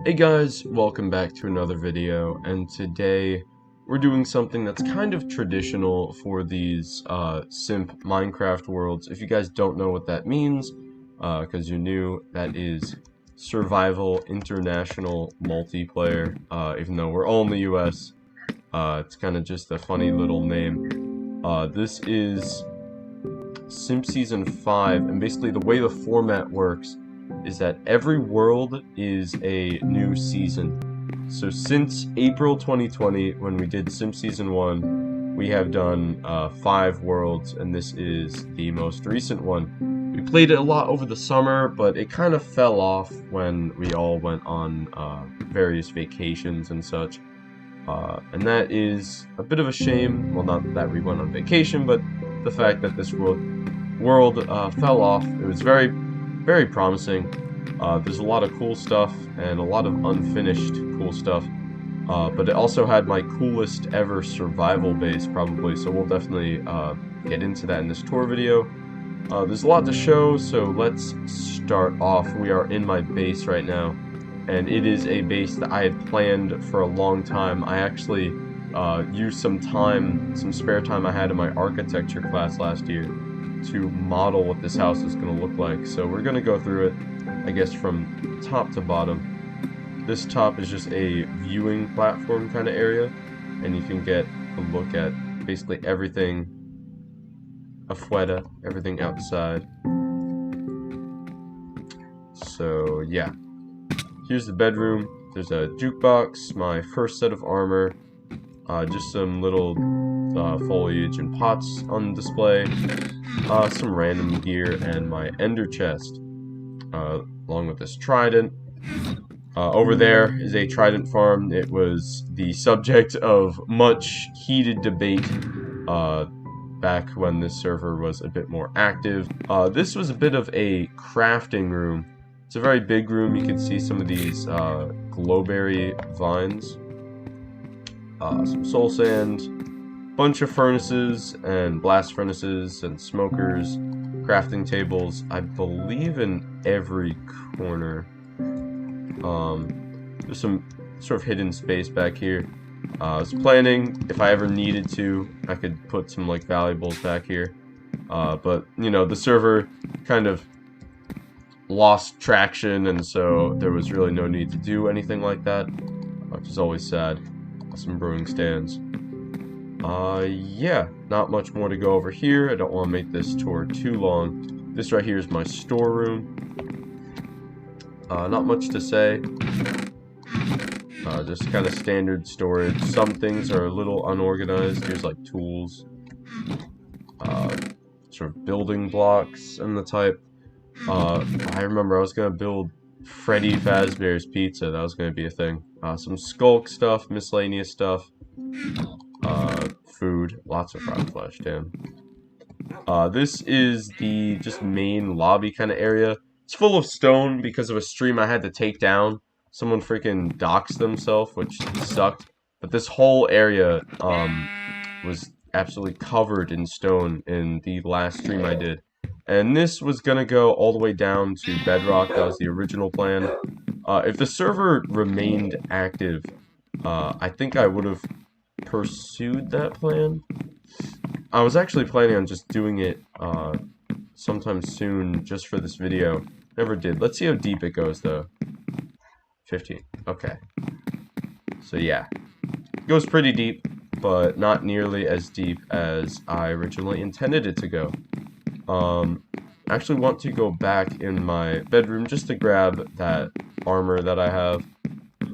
Hey guys, welcome back to another video, and today we're doing something that's kind of traditional for these Simp Minecraft worlds. If you guys don't know what that means, because you're new, that is Survival International Multiplayer. Even though we're all in the US, it's kind of just a funny little name. This is Simp Season 5, and basically the way the format works is that every world is a new season. So since April 2020, when we did Simp Season 1, we have done 5 worlds, and this is the most recent one. We played it a lot over the summer, but it kind of fell off when we all went on various vacations and such. And that is a bit of a shame. Well, not that we went on vacation, but the fact that this world fell off. It was very promising. There's a lot of cool stuff and a lot of unfinished cool stuff, but it also had my coolest ever survival base probably, so we'll definitely get into that in this tour video. There's a lot to show, so let's start off. We are in my base right now, and it is a base that I had planned for a long time. I actually used some spare time I had in my architecture class last year to model what this house is going to look like. So we're going to go through it, I guess, from top to bottom. This top is just a viewing platform kind of area, and you can get a look at basically everything afuera, everything outside. So yeah, here's the bedroom. There's a jukebox, my first set of armor, just some little foliage and pots on display, some random gear, and my ender chest, along with this trident. Over there is a trident farm. It was the subject of much heated debate back when this server was a bit more active. This was a bit of a crafting room. It's a very big room. You can see some of these glowberry vines, some soul sand, bunch of furnaces and blast furnaces and smokers, crafting tables, I believe in every corner. There's some sort of hidden space back here. I was planning, if I ever needed to, I could put some like valuables back here. But you know, the server kind of lost traction, and so there was really no need to do anything like that, which is always sad. Some brewing stands. Yeah, not much more to go over here. I don't want to make this tour too long. This right here is my storeroom. Not much to say. Just kind of standard storage. Some things are a little unorganized. Here's like tools, sort of building blocks and the type. I remember I was gonna build Freddy Fazbear's Pizza. That was gonna be a thing. Some skulk stuff, miscellaneous stuff, food, lots of fried flesh. Damn. This is the just main lobby kind of area. It's full of stone because of a stream I had to take down. Someone freaking doxed themselves, which sucked. But this whole area was absolutely covered in stone in the last stream I did. And this was gonna go all the way down to bedrock. That was the original plan. If the server remained active, I think I would have pursued that plan. I was actually planning on just doing it sometime soon just for this video. Never did. Let's see how deep it goes though. 15. Okay. So yeah. It goes pretty deep, but not nearly as deep as I originally intended it to go. I actually want to go back in my bedroom just to grab that armor that I have.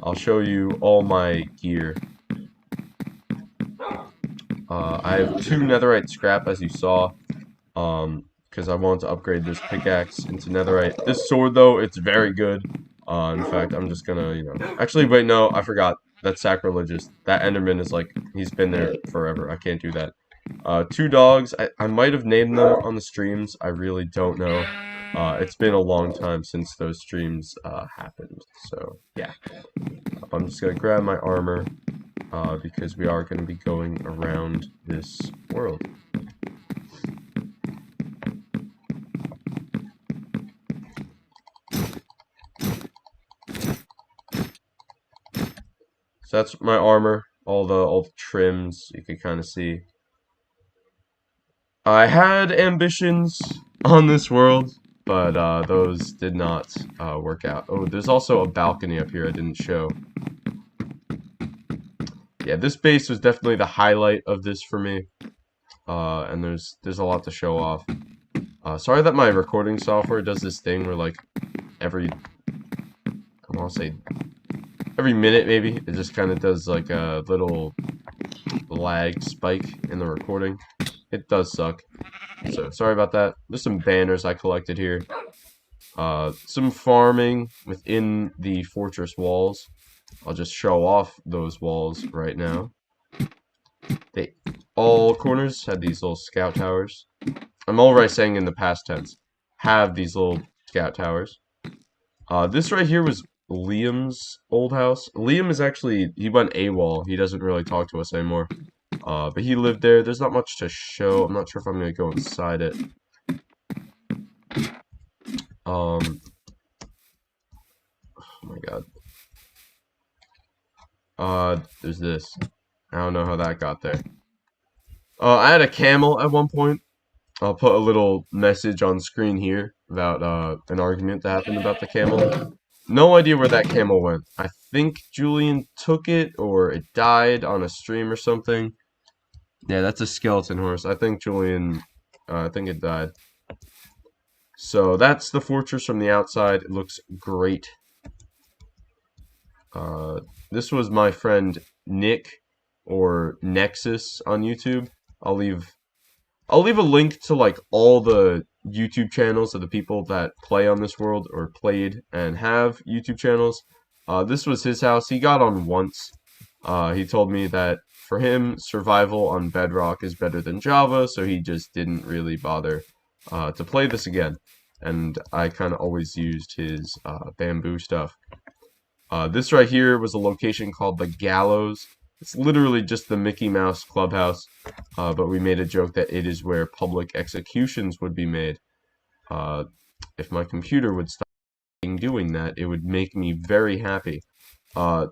I'll show you all my gear. I have 2 netherite scrap, as you saw, because I want to upgrade this pickaxe into netherite. This sword, though, it's very good. In fact, I'm just gonna, you know... Actually, wait, no, I forgot. That's sacrilegious. That Enderman is like, he's been there forever. I can't do that. 2 dogs. I might have named them on the streams. I really don't know. It's been a long time since those streams happened. So, yeah. I'm just gonna grab my armor. Because we are going to be going around this world. So that's my armor, all the trims you can kind of see. I had ambitions on this world, but those did not work out. Oh, there's also a balcony up here I didn't show. Yeah, this base was definitely the highlight of this for me. And there's a lot to show off. Sorry that my recording software does this thing where like every I want to say every minute maybe it just kind of does like a little lag spike in the recording. It does suck. So sorry about that. There's some banners I collected here. Some farming within the fortress walls. I'll just show off those walls right now. They all corners had these little scout towers. I'm already saying in the past tense. Have these little scout towers. This right here was Liam's old house. Liam is actually, he went AWOL. He doesn't really talk to us anymore. But he lived there. There's not much to show. I'm not sure if I'm going to go inside it. Oh my god. There's this. I don't know how that got there. I had a camel at one point. I'll put a little message on screen here about an argument that happened about the camel. No idea where that camel went. I think Julian took it or it died on a stream or something. Yeah, that's a skeleton horse. I think Julian, I think it died. So that's the fortress from the outside. It looks great. This was my friend Nick or Nexus on YouTube. I'll leave a link to like all the YouTube channels of the people that play on this world or played and have YouTube channels. This was his house. He got on once. He told me that for him, survival on Bedrock is better than Java, so he just didn't really bother to play this again. And I kind of always used his bamboo stuff. This right here was a location called the Gallows. It's literally just the Mickey Mouse clubhouse, but we made a joke that it is where public executions would be made. If my computer would stop doing that, it would make me very happy.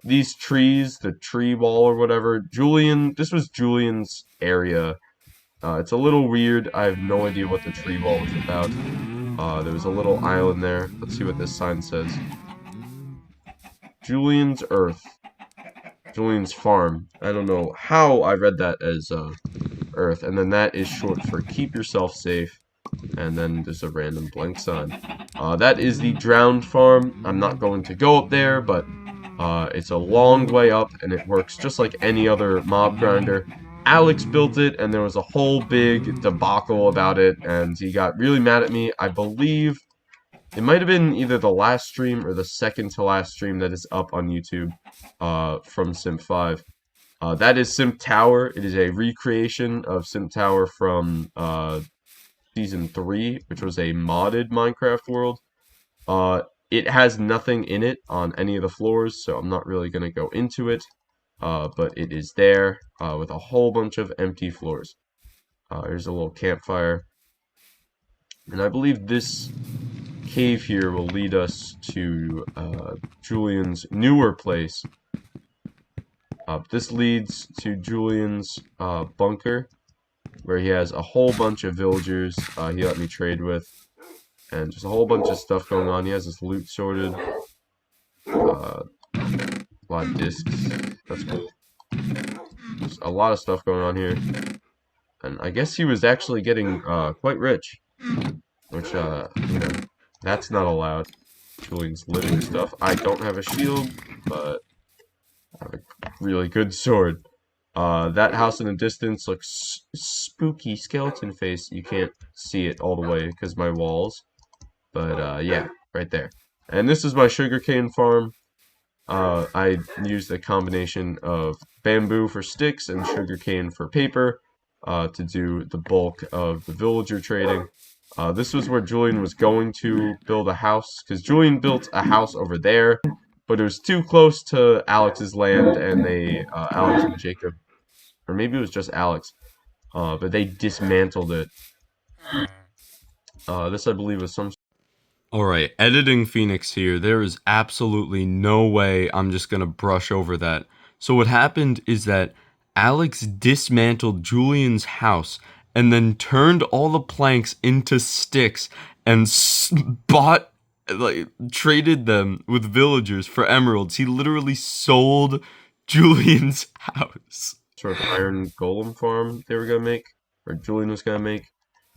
These trees, the tree wall or whatever, this was Julian's area. It's a little weird. I have no idea what the tree wall was about. There was a little island there. Let's see what this sign says. Julian's Earth. Julian's Farm. I don't know how I read that as Earth. And then that is short for keep yourself safe. And then there's a random blank sign. That is the Drowned Farm. I'm not going to go up there, but it's a long way up, and it works just like any other mob grinder. Alex built it, and there was a whole big debacle about it, and he got really mad at me. I believe it might have been either the last stream or the second to last stream that is up on YouTube from Simp 5. That is Simp Tower. It is a recreation of Simp Tower from Season 3, which was a modded Minecraft world. It has nothing in it on any of the floors, so I'm not really going to go into it. But it is there with a whole bunch of empty floors. Here's a little campfire. And I believe this cave here will lead us to Julian's newer place. This leads to Julian's bunker, where he has a whole bunch of villagers he let me trade with, and just a whole bunch of stuff going on. He has his loot sorted, a lot of discs, that's cool. There's a lot of stuff going on here, and I guess he was actually getting quite rich, which, you know, that's not allowed. Julian's living stuff. I don't have a shield, but I have a really good sword. That house in the distance looks spooky skeleton face. You can't see it all the way because my walls. But yeah, right there. And this is my sugarcane farm. I used a combination of bamboo for sticks and sugarcane for paper to do the bulk of the villager trading. This was where Julian was going to build a house, because Julian built a house over there, but it was too close to Alex's land, and Alex and Jacob, or maybe it was just Alex, but they dismantled it. This, I believe, was some... Alright, editing Phoenix here. There is absolutely no way I'm just gonna brush over that. So what happened is that Alex dismantled Julian's house and then turned all the planks into sticks and bought, like, traded them with villagers for emeralds. He literally sold Julian's house. Sort of iron golem farm they were gonna make, or Julian was gonna make.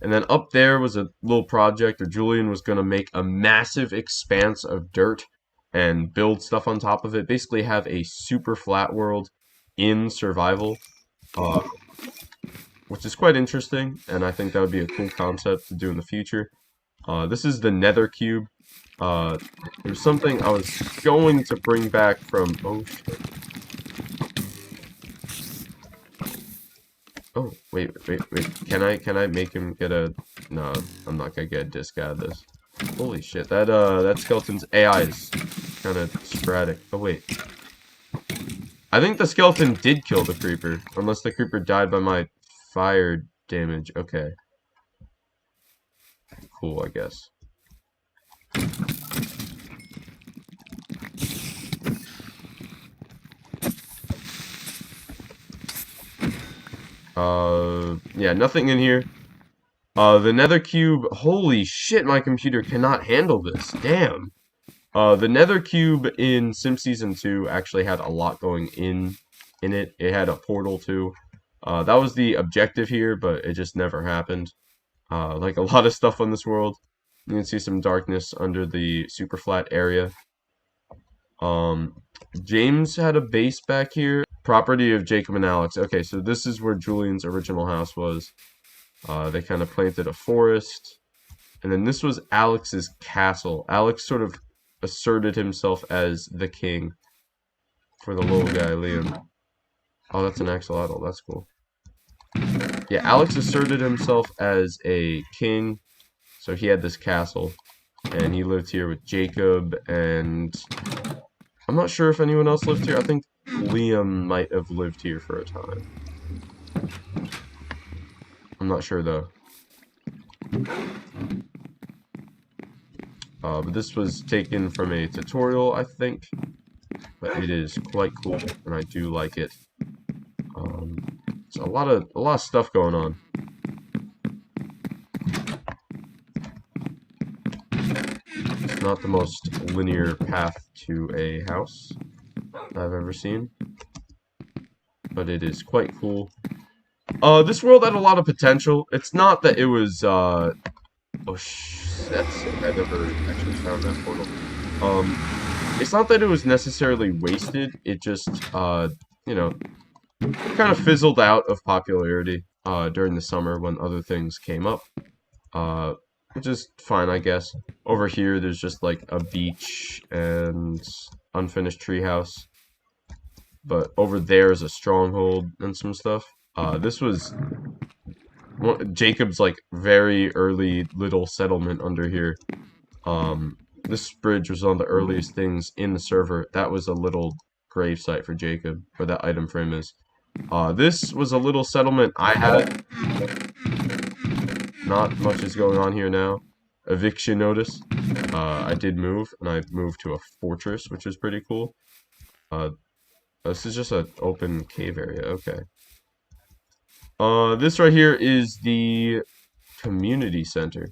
And then up there was a little project, or Julian was gonna make a massive expanse of dirt and build stuff on top of it. Basically, have a super flat world in survival, uh, which is quite interesting, and I think that would be a cool concept to do in the future. This is the Nether Cube. There's something I was going to bring back from. Oh shit. Oh, wait. Can I make him get a... No, I'm not gonna get a disc out of this. Holy shit, that skeleton's AI is kind of sporadic. Oh, wait. I think the skeleton did kill the creeper, unless the creeper died by my fire damage. Okay. Cool, I guess. Yeah, nothing in here. The nether cube, holy shit, my computer cannot handle this. Damn. The nether cube in Simp Season 2 actually had a lot going in it. It had a portal too. That was the objective here, but it just never happened. Like a lot of stuff on this world. You can see some darkness under the super flat area. James had a base back here. Property of Jacob and Alex. Okay, so this is where Julian's original house was. They kind of planted a forest. And then this was Alex's castle. Alex sort of asserted himself as the king for the little guy, Liam. Oh, that's an axolotl. That's cool. Yeah, Alex asserted himself as a king. So he had this castle. And he lived here with Jacob. And I'm not sure if anyone else lived here. I think Liam might have lived here for a time. I'm not sure though. But this was taken from a tutorial, I think. But it is quite cool, and I do like it. It's a lot of stuff going on. It's not the most linear path to a house I've ever seen, but it is quite cool. This world had a lot of potential. It's not that it was, oh that's sick. I never actually found that portal. It's not that it was necessarily wasted. It just, you know, kind of fizzled out of popularity, during the summer when other things came up. Which is fine, I guess. Over here, there's just, like, a beach and unfinished treehouse. But over there is a stronghold and some stuff. This was Jacob's, like, very early little settlement under here. This bridge was one of the earliest things in the server. That was a little grave site for Jacob, where that item frame is. This was a little settlement I had. Not much is going on here now. Eviction notice. I did move, and I moved to a fortress, which is pretty cool. This is just an open cave area. Okay. This right here is the community center.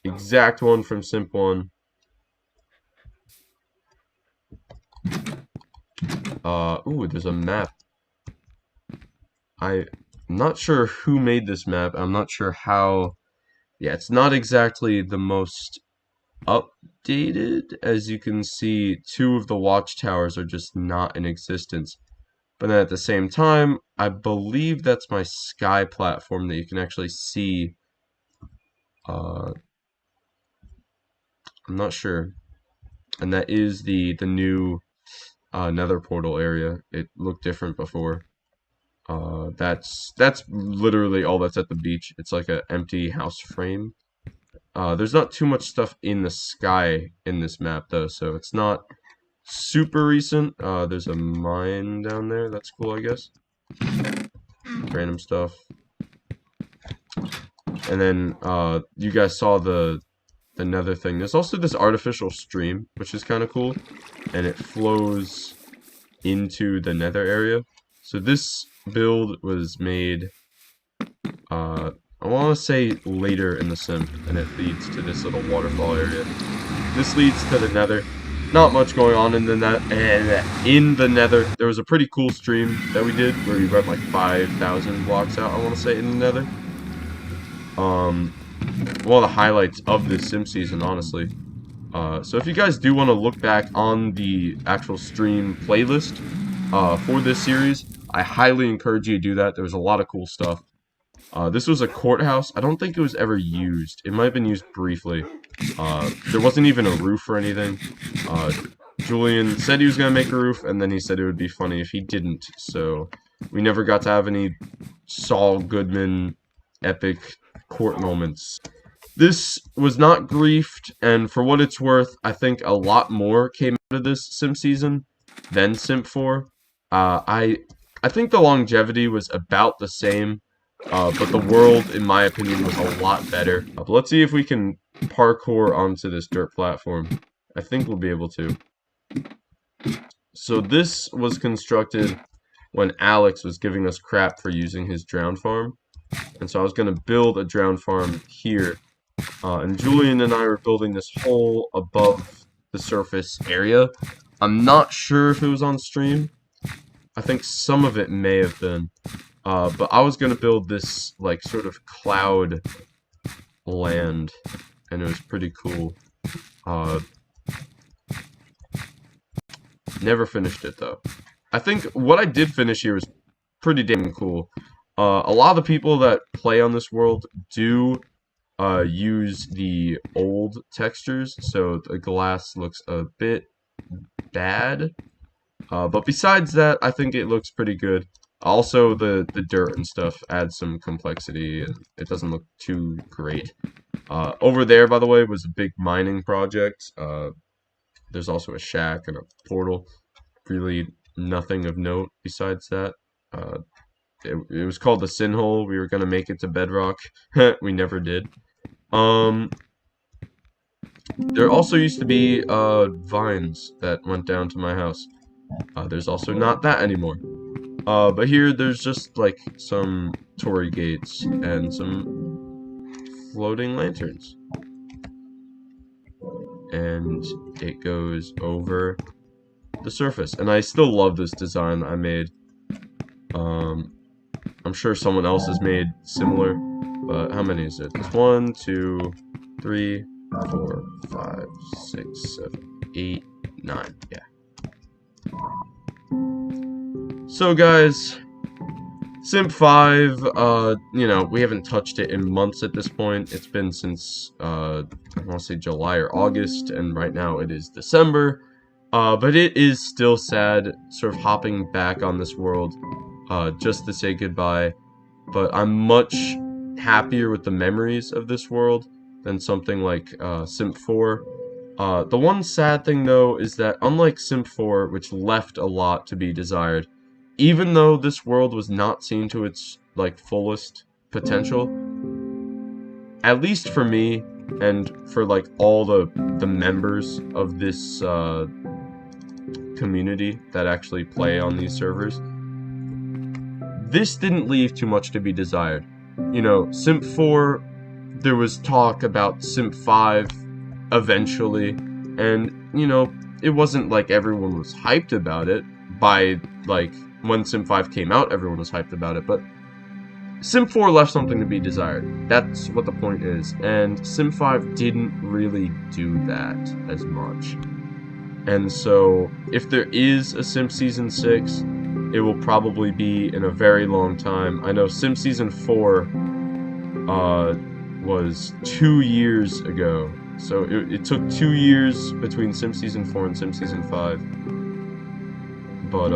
Exact one from Simp 1. Ooh, there's a map. I'm not sure who made this map. I'm not sure how... Yeah, it's not exactly the most updated. As you can see, 2 of the watchtowers are just not in existence. But then at the same time, I believe that's my sky platform that you can actually see. I'm not sure. And that is the new nether portal area. It looked different before. That's literally all that's at the beach. It's like an empty house frame. There's not too much stuff in the sky in this map though, so it's not super recent. There's a mine down there. That's cool, I guess. Random stuff. And then you guys saw the nether thing. There's also this artificial stream, which is kind of cool, and it flows into the nether area. So this build was made, I want to say later in the Simp, and it leads to this little waterfall area. This leads to the nether. Not much going on in the nether. There was a pretty cool stream that we did where we went like 5,000 blocks out, I want to say, in the nether. One of the highlights of this Sim season, honestly. So if you guys do want to look back on the actual stream playlist for this series, I highly encourage you to do that. There was a lot of cool stuff. This was a courthouse. I don't think it was ever used. It might have been used briefly. There wasn't even a roof or anything. Julian said he was going to make a roof, and then he said it would be funny if he didn't. So we never got to have any Saul Goodman epic court moments. This was not griefed, and for what it's worth, I think a lot more came out of this Simp season than Simp 4. I think the longevity was about the same, but the world, in my opinion, was a lot better. But let's see if we can parkour onto this dirt platform. I think we'll be able to. So this was constructed when Alex was giving us crap for using his drown farm. And so I was going to build a drown farm here. And Julian and I were building this hole above the surface area. I'm not sure if it was on stream. I think some of it may have been. But I was going to build this, like, sort of cloud land. And it was pretty cool. Never finished it, though. I think what I did finish here was pretty damn cool. A lot of the people that play on this world do use the old textures, so the glass looks a bit bad. But besides that, I think it looks pretty good. Also, the dirt and stuff adds some complexity, and it doesn't look too great. Over there, by the way, was a big mining project. There's also a shack and a portal. Really nothing of note besides that. It was called the Sin Hole. We were going to make it to bedrock. We never did. There also used to be vines that went down to my house. There's also not that anymore. But here there's just like some torii gates and some floating lanterns. And it goes over the surface. And I still love this design I made. I'm sure someone else has made similar, but how many is it? It's 1, 2, 3, 4, 5, 6, 7, 8, 9. Yeah. So guys, Simp 5, you know, we haven't touched it in months at this point. It's been since, I want to say July or August, and right now it is December. But it is still sad, sort of hopping back on this world, just to say goodbye. But I'm much happier with the memories of this world than something like Simp 4. The one sad thing, though, is that unlike Simp 4, which left a lot to be desired, even though this world was not seen to its, like, fullest potential, at least for me, and for, like, all the members of this community that actually play on these servers, this didn't leave too much to be desired. You know, Simp 4, there was talk about Simp 5 eventually, and, you know, it wasn't like everyone was hyped about it. By, like, when Simp 5 came out, everyone was hyped about it, but Simp 4 left something to be desired. That's what the point is, and Simp 5 didn't really do that as much. And so, if there is a Simp Season 6, it will probably be in a very long time. I know Simp Season 4 was 2 years ago. So it took 2 years between Simp Season 4 and Simp Season 5. But,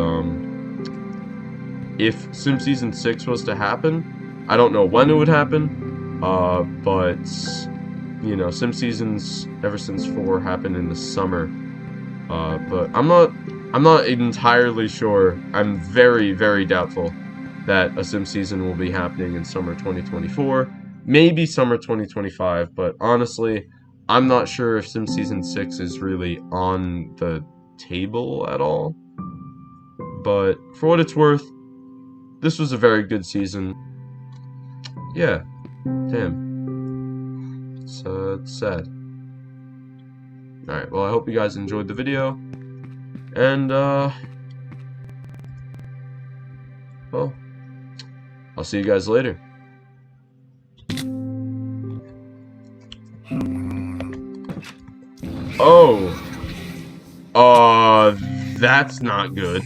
if Simp Season 6 was to happen, I don't know when it would happen, but, you know, Simp Seasons ever since 4 happened in the summer. But I'm not entirely sure. I'm very, very doubtful that a Simp season will be happening in summer 2024. Maybe summer 2025, but honestly, I'm not sure if Simp Season 6 is really on the table at all. but for what it's worth, this was a very good season. Yeah, damn. It's sad. Alright, well, I hope you guys enjoyed the video, and, well, I'll see you guys later. Oh, that's not good.